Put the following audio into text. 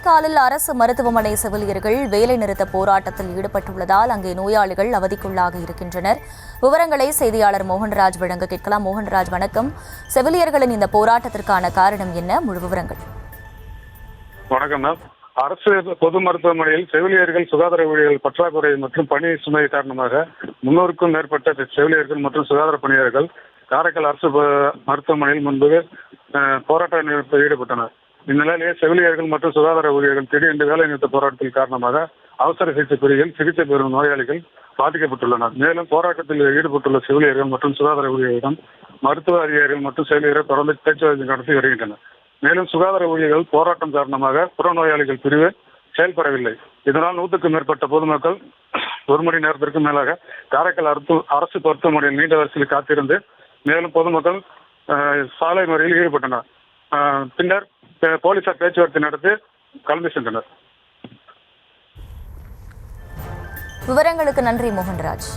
காரைக்காலில் அரசு மருத்துவமனை செவிலியர்கள் வேலைநிறுத்த போராட்டத்தில் ஈடுபட்டுள்ளதால் அங்கே நோயாளிகள் அவதிக்குள்ளாக இருக்கின்றனர். விவரங்களை செய்தியாளர் மோகன்ராஜ் வழங்க கேட்கலாம். மோகன்ராஜ், வணக்கம். செவிலியர்களின் இந்த போராட்டத்திற்கான காரணம் என்ன? முழு விவரங்கள். வணக்கம் மேம். அரசு பொது மருத்துவமனையில் செவிலியர்கள், சுகாதார ஊழியர்கள் பற்றாக்குறை மற்றும் பணி சுமை காரணமாக 300க்கும் மேற்பட்ட செவிலியர்கள் மற்றும் சுகாதார பணியாளர்கள் காரைக்கால் அரசு மருத்துவமனையில் முன்பு போராட்ட நிறுத்தத்தில் ஈடுபட்டனர். இந்நிலையிலேயே செவிலியர்கள் மற்றும் சுகாதார ஊழியர்கள் திடீரென்று வேலை நிறுத்த போராட்டத்தில் காரணமாக அவசர சிகிச்சை பிரிவில் சிகிச்சை பெறும் நோயாளிகள் பாதிக்கப்பட்டுள்ளனர். மேலும் போராட்டத்தில் ஈடுபட்டுள்ள செவிலியர்கள் மற்றும் சுகாதார ஊழியர்களிடம் மருத்துவ அதிகாரிகள் மற்றும் செவிலியர்கள் தொடர்ந்து பேச்சுவார்த்தை நடத்தி வருகின்றனர். மேலும் சுகாதார ஊழியர்கள் போராட்டம் காரணமாக புறநோயாளிகள் பிரிவு செயல்படவில்லை. இதனால் 100க்கும் மேற்பட்ட பொதுமக்கள் 1 மணி நேரத்திற்கு மேலாக காரைக்கால் அரசு மருத்துவமனையில் நீண்ட வரிசையில் காத்திருந்து மேலும் பொதுமக்கள் சாலை மறியலில் ஈடுபட்டனர். பின்னர் போலீசார் பேச்சுவார்த்தை நடத்தி கலந்து சென்றனர். விவரங்களுக்கு நன்றி மோகன்ராஜ்.